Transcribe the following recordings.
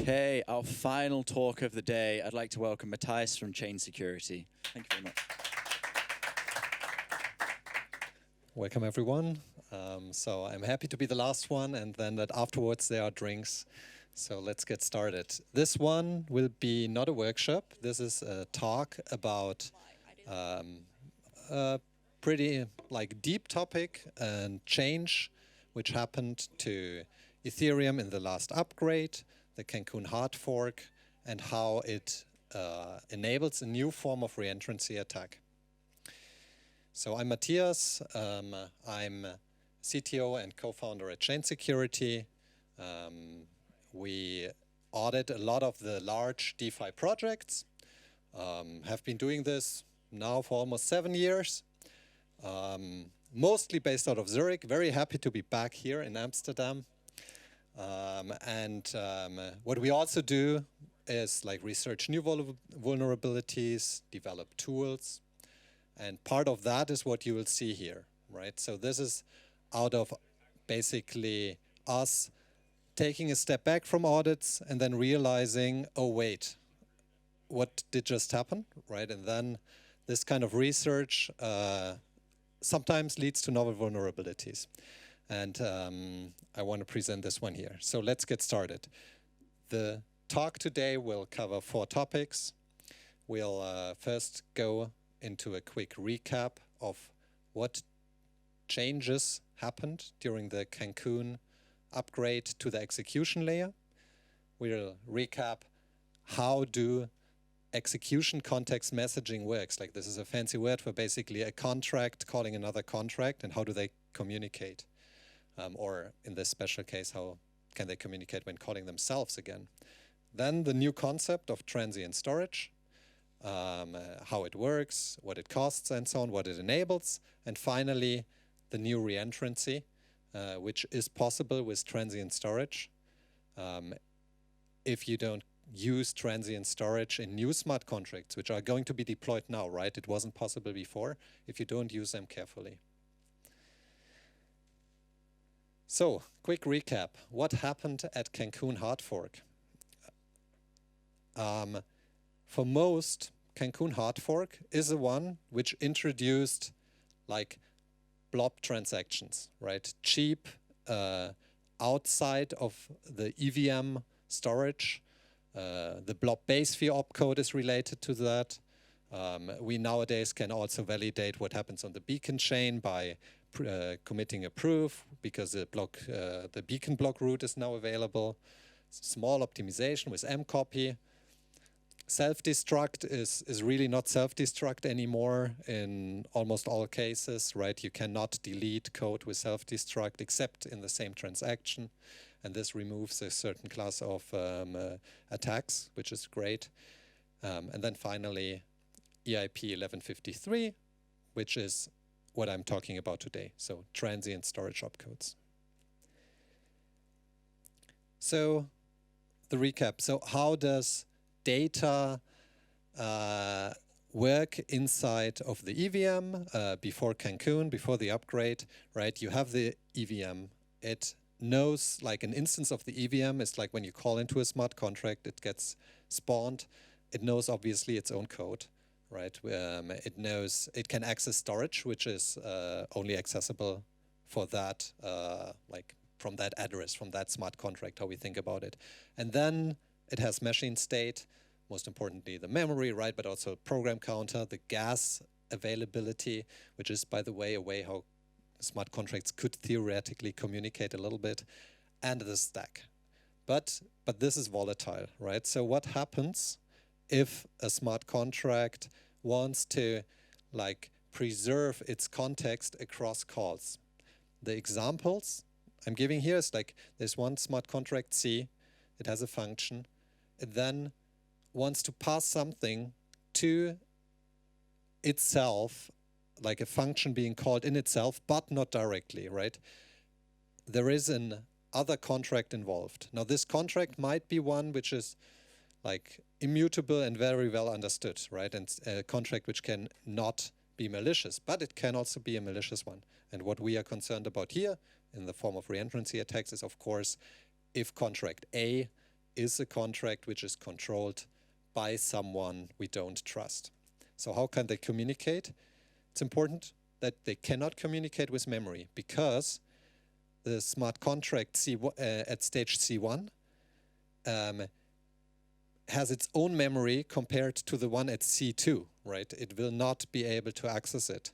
Okay, our final talk of the day. I'd like to welcome Matthias from ChainSecurity. Thank you very much. Welcome, everyone. So I'm happy to be the last one, and then that afterwards there are drinks. So let's get started. This one will be not a workshop. This is a talk about a pretty deep topic and change which happened to Ethereum in the last upgrade, the Cancun hard fork, and how it enables a new form of reentrancy attack. So I'm Matthias. I'm CTO and co-founder at ChainSecurity. We audit a lot of the large DeFi projects. Have been doing this now for almost 7 years. Mostly based out of Zurich. Very happy to be back here in Amsterdam. What we also do is research new vulnerabilities, develop tools, and part of that is what you will see here, right? So this is out of basically us taking a step back from audits and then realizing, oh wait, what did just happen, right? And then this kind of research sometimes leads to novel vulnerabilities. And I want to present this one here. So let's get started. The talk today will cover 4 topics. We'll first go into a quick recap of what changes happened during the Cancun upgrade to the execution layer. We'll recap how do execution context messaging works. This is a fancy word for basically a contract calling another contract, and how do they communicate? Or in this special case, how can they communicate when calling themselves again? Then the new concept of transient storage, how it works, what it costs and so on, what it enables. And finally, the new reentrancy, which is possible with transient storage. If you don't use transient storage in new smart contracts, which are going to be deployed now, right? It wasn't possible before, if you don't use them carefully. So, quick recap. What happened at Cancun hard fork? For most, Cancun hard fork is the one which introduced blob transactions, right? Cheap, outside of the EVM storage. The blob base fee opcode is related to that. We nowadays can also validate what happens on the beacon chain by committing a proof, because the beacon block root is now available. Small optimization with mcopy. Self-destruct is really not self-destruct anymore in almost all cases, right? You cannot delete code with self-destruct except in the same transaction. And this removes a certain class of attacks, which is great. And then finally, EIP1153, which is what I'm talking about today. So transient storage opcodes. So the recap. So how does data work inside of the EVM before Cancun, before the upgrade, right? You have the EVM. It knows, an instance of the EVM is when you call into a smart contract, it gets spawned. It knows obviously its own code, right? It knows it can access storage, which is only accessible for that, from that address, from that smart contract, how we think about it. And then it has machine state, most importantly the memory, right? But also program counter, the gas availability, which is, by the way, a way how smart contracts could theoretically communicate a little bit, and the stack. But this is volatile, right? So what happens if a smart contract wants to preserve its context across calls? The examples I'm giving here is there's one smart contract C, it has a function, it then wants to pass something to itself, a function being called in itself, but not directly, right? There is an other contract involved. Now this contract might be one which is immutable and very well understood, right? And a contract which can not be malicious, but it can also be a malicious one. And what we are concerned about here in the form of reentrancy attacks is, of course, if contract A is a contract which is controlled by someone we don't trust. So how can they communicate? It's important that they cannot communicate with memory, because the smart contract at stage C1 has its own memory compared to the one at C2, right? It will not be able to access it.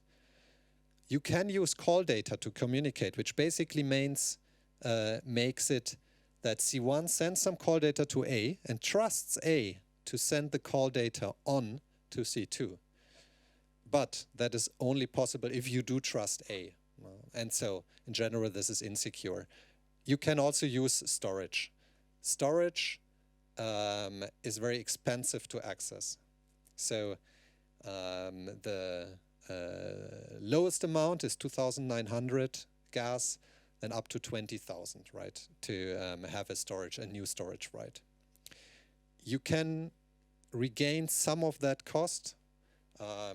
You can use call data to communicate, which basically makes it that C1 sends some call data to A and trusts A to send the call data on to C2. But that is only possible if you do trust A. And so, in general, this is insecure. You can also use storage. Storage is very expensive to access. So the lowest amount is 2,900 gas, then up to 20,000, right, to have a new storage right. You can regain some of that cost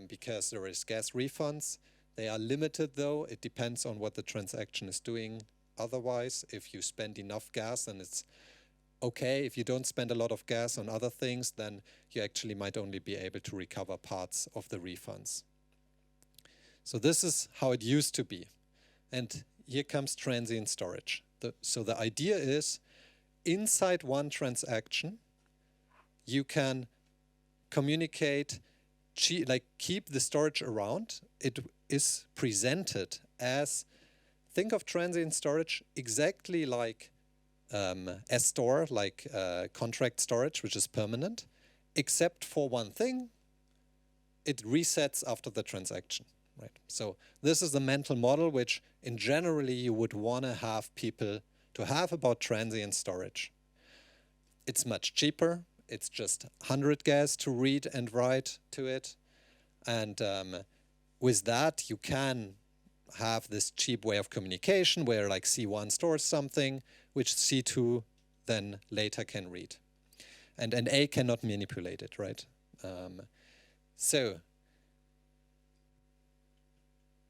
because there is gas refunds. They are limited, though. It depends on what the transaction is doing. Otherwise, if you spend enough gas, then it's okay. If you don't spend a lot of gas on other things, then you actually might only be able to recover parts of the refunds. So this is how it used to be. And here comes transient storage. So the idea is, inside one transaction, you can communicate, keep the storage around. It is presented as, think of transient storage exactly like S-store, like contract storage, which is permanent, except for one thing: it resets after the transaction, right? So this is the mental model which, in generally, you would want to have people to have about transient storage. It's much cheaper. It's just 100 gas to read and write to it, and with that, you can have this cheap way of communication where like C1 stores something which C2 then later can read. And A cannot manipulate it, right? So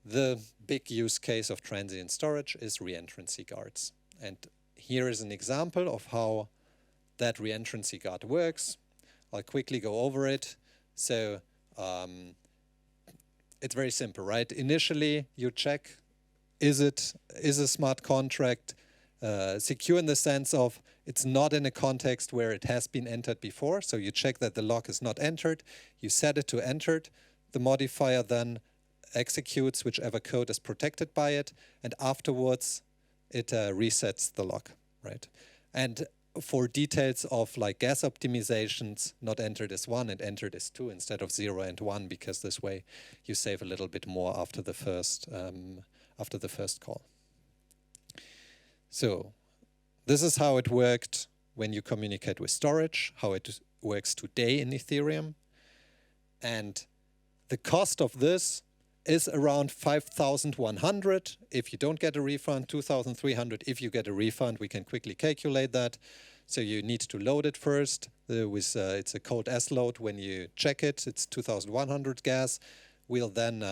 the big use case of transient storage is reentrancy guards. And here is an example of how that reentrancy guard works. I'll quickly go over it. So it's very simple, right? Initially, you check, is a smart contract secure in the sense of it's not in a context where it has been entered before. So you check that the lock is not entered. You set it to entered. The modifier then executes whichever code is protected by it. And afterwards, it resets the lock, right? And for details of like gas optimizations, not entered as 1 and entered as 2 instead of 0 and 1, because this way you save a little bit more after the first call. So this is how it worked when you communicate with storage, how it works today in Ethereum. And the cost of this is around 5,100 if you don't get a refund, 2,300 if you get a refund. We can quickly calculate that. So you need to load it first. It's a code S load. When you check it, it's 2,100 gas. We'll then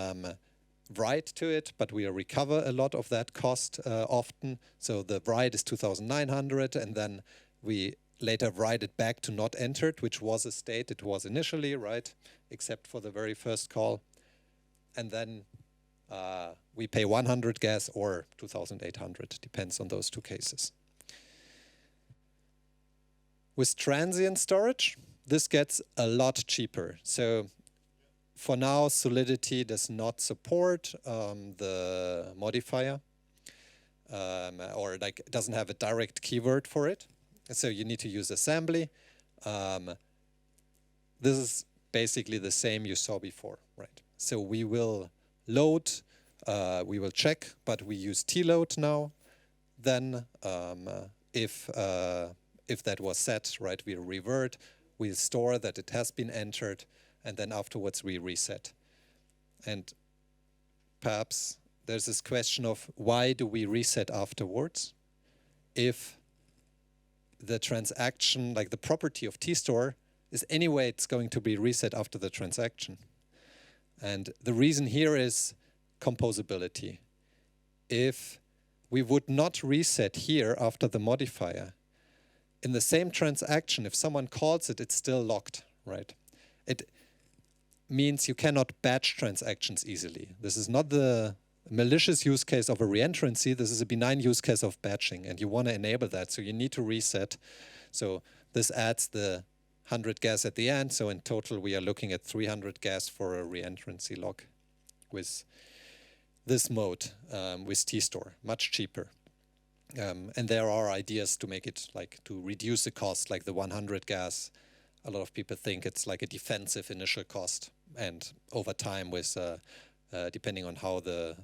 write to it, but we'll recover a lot of that cost often. So the write is 2,900, and then we later write it back to not entered, which was a state it was initially, right? Except for the very first call. And then we pay 100 gas or 2,800, depends on those two cases. With transient storage, this gets a lot cheaper. So for now, Solidity does not support the modifier, or like doesn't have a direct keyword for it. So you need to use assembly. This is basically the same you saw before, right? So we will load, we will check, but we use tload now. Then if that was set, right, we revert, we store that it has been entered, and then afterwards we reset. And perhaps there's this question of why do we reset afterwards? If the transaction, like the property of T-store, is anyway it's going to be reset after the transaction. And the reason here is composability. If we would not reset here after the modifier, in the same transaction, if someone calls it, it's still locked, right? It means you cannot batch transactions easily. This is not the malicious use case of a reentrancy. This is a benign use case of batching, and you want to enable that, so you need to reset. So this adds the 100 gas at the end. So in total, we are looking at 300 gas for a reentrancy lock with this mode, with tstore, much cheaper. And there are ideas to make it like to reduce the cost, like the 100 gas. A lot of people think it's like a defensive initial cost, and over time, with depending on how the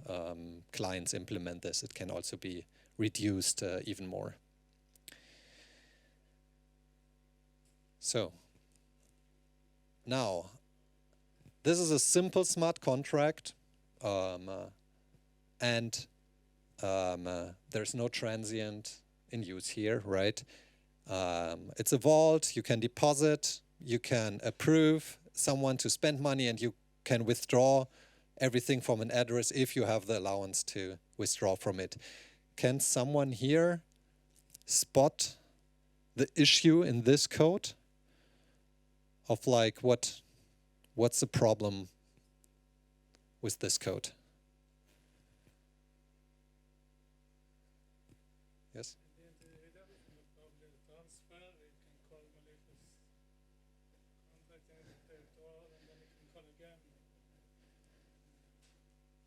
clients implement this, it can also be reduced even more. So now, this is a simple smart contract, and there's no transient in use here, right? It's a vault. You can deposit, you can approve someone to spend money, and you can withdraw everything from an address if you have the allowance to withdraw from it. Can someone here spot the issue in this code of like what's the problem with this code? Yes?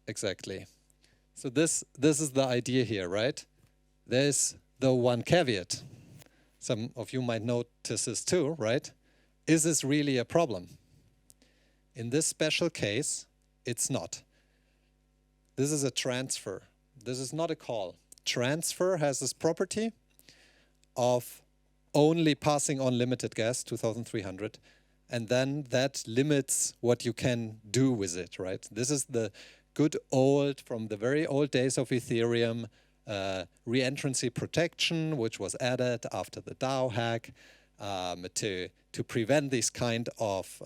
Exactly. So this is the idea here, right? There's the one caveat. Some of you might notice this too, right? Is this really a problem? In this special case, it's not. This is a transfer. This is not a call. Transfer has this property of only passing on limited gas, 2,300, and then that limits what you can do with it, right? This is the good old, from the very old days of Ethereum, reentrancy protection, which was added after the DAO hack to prevent these kind of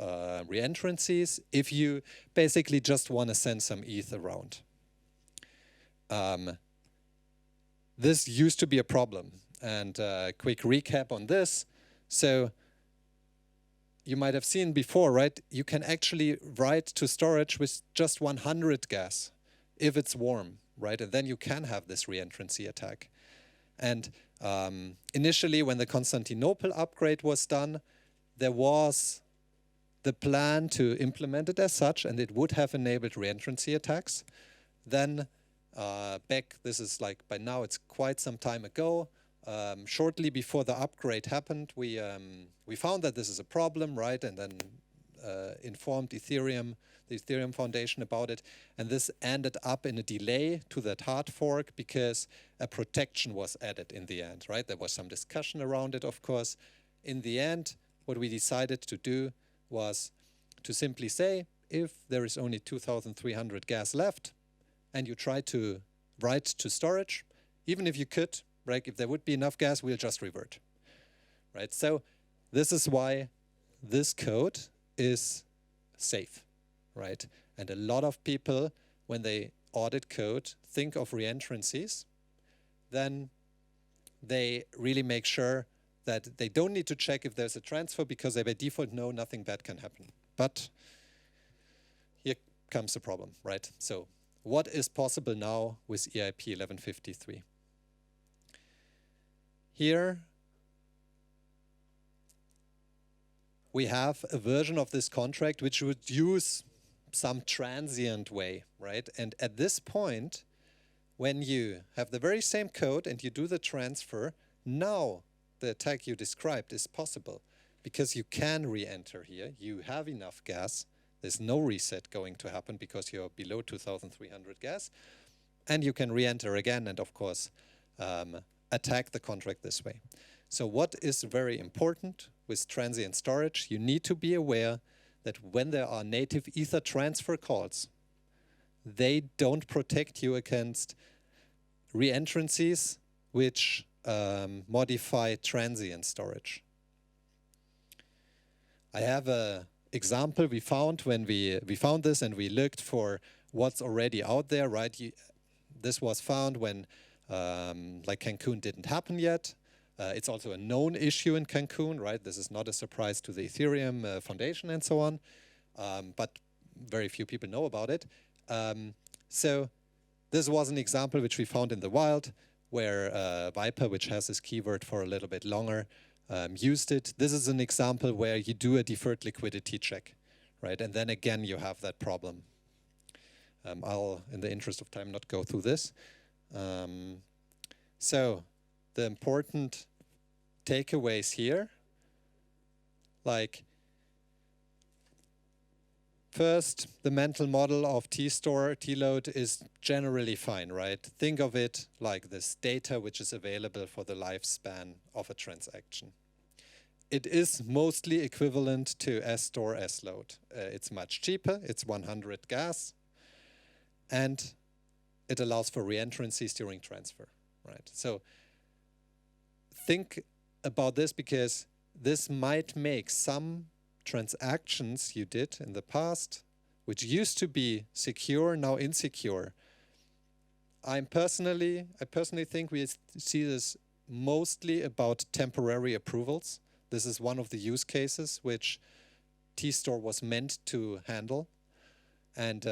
reentrancies if you basically just want to send some ETH around. This used to be a problem. And quick recap on this. So you might have seen before, right? You can actually write to storage with just 100 gas if it's warm, right? And then you can have this reentrancy attack. And initially, when the Constantinople upgrade was done, there was the plan to implement it as such, and it would have enabled reentrancy attacks. Then this is like, by now it's quite some time ago, shortly before the upgrade happened, we found that this is a problem, right? And then informed Ethereum, the Ethereum Foundation about it. And this ended up in a delay to that hard fork because a protection was added in the end, right? There was some discussion around it, of course. In the end, what we decided to do was to simply say, if there is only 2,300 gas left, and you try to write to storage, even if you could, right, if there would be enough gas, we'll just revert, right? So this is why this code is safe, right? And a lot of people, when they audit code, think of reentrancies, then they really make sure that they don't need to check if there's a transfer because they by default know nothing bad can happen. But here comes the problem, right? So what is possible now with EIP1153? Here we have a version of this contract which would use some transient way, right? And at this point, when you have the very same code and you do the transfer, now the attack you described is possible because you can re-enter here. You have enough gas. There's no reset going to happen because you're below 2,300 gas. And you can re-enter again and, of course, attack the contract this way. So what is very important with transient storage, you need to be aware that when there are native Ether transfer calls, they don't protect you against reentrancies which modify transient storage. I have a example we found when we found this and we looked for what's already out there, right? This was found when like Cancun didn't happen yet. It's also a known issue in Cancun, right? This is not a surprise to the Ethereum Foundation and so on, but very few people know about it. So this was an example which we found in the wild, where Vyper, which has this keyword for a little bit longer, used it. This is an example where you do a deferred liquidity check, right? And then again, you have that problem. I'll, in the interest of time, not go through this. So the important takeaways here, like, first, the mental model of T-store, T-load is generally fine, right? Think of it like this data which is available for the lifespan of a transaction. It is mostly equivalent to S-store, S-load. It's much cheaper, it's 100 gas, and it allows for reentrancies during transfer, right? So think about this, because this might make some transactions you did in the past, which used to be secure, now insecure. I personally think we see this mostly about temporary approvals. This is one of the use cases which T-store was meant to handle. And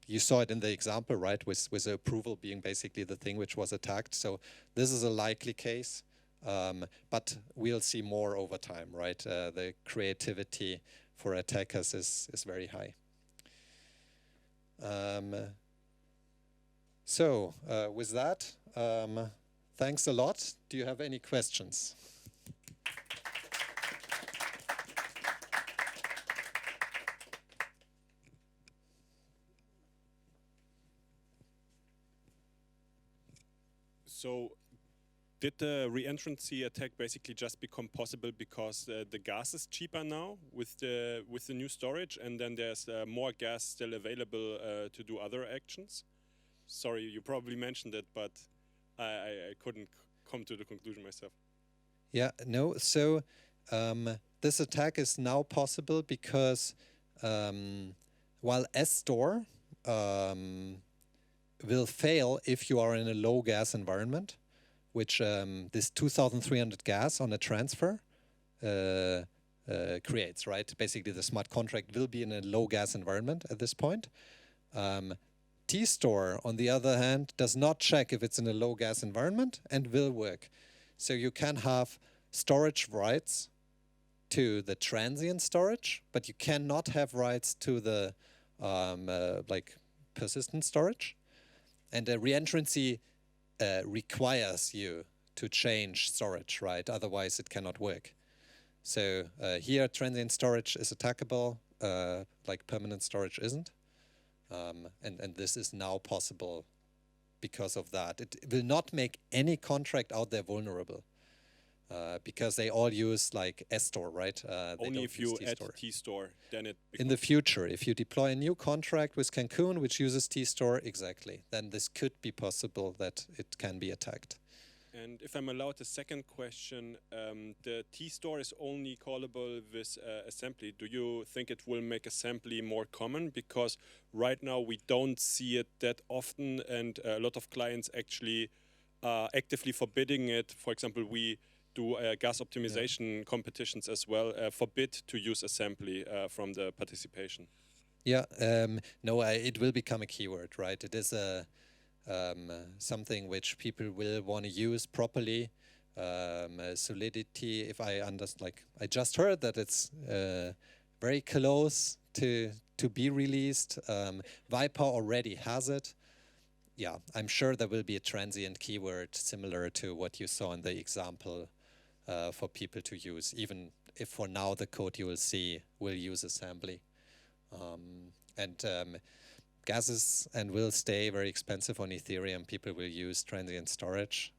you saw it in the example, right, with the approval being basically the thing which was attacked. So this is a likely case. But we'll see more over time, right? The creativity for attackers is very high. So with that, thanks a lot. Do you have any questions? So did the reentrancy attack basically just become possible because the gas is cheaper now with the new storage, and then there's more gas still available to do other actions? Sorry, you probably mentioned it, but I couldn't come to the conclusion myself. Yeah, no. So this attack is now possible because while S-store will fail if you are in a low gas environment, which this 2,300 gas on a transfer creates, right? Basically, the smart contract will be in a low gas environment at this point. T-store, on the other hand, does not check if it's in a low gas environment and will work. So you can have storage rights to the transient storage, but you cannot have rights to the like persistent storage. And the reentrancy requires you to change storage, right? Otherwise, it cannot work. So here, transient storage is attackable, like permanent storage isn't. And this is now possible because of that. It will not make any contract out there vulnerable because they all use like S-store, right? Only if you add T-store, then it becomes... In the future, if you deploy a new contract with Cancun, which uses T-store, exactly, then this could be possible that it can be attacked. And if I'm allowed a second question, the T-store is only callable with assembly. Do you think it will make assembly more common? Because right now we don't see it that often, and a lot of clients actually are actively forbidding it. For example, we do gas optimization competitions as well, forbid to use assembly from the participation. Yeah, no, it will become a keyword, right? It is a something which people will want to use properly. Solidity, if I understand, like I just heard that it's very close to be released. Vyper already has it. Yeah, I'm sure there will be a transient keyword similar to what you saw in the example for people to use, even if for now the code you will see will use assembly. Gases and will stay very expensive on Ethereum. People will use transient storage,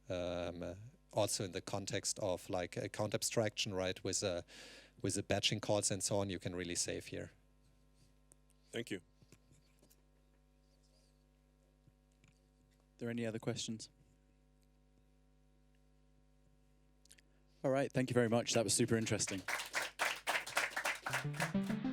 also in the context of like account abstraction, right? With the batching calls and so on, you can really save here. Thank you. Are there any other questions? All right, thank you very much. That was super interesting. you.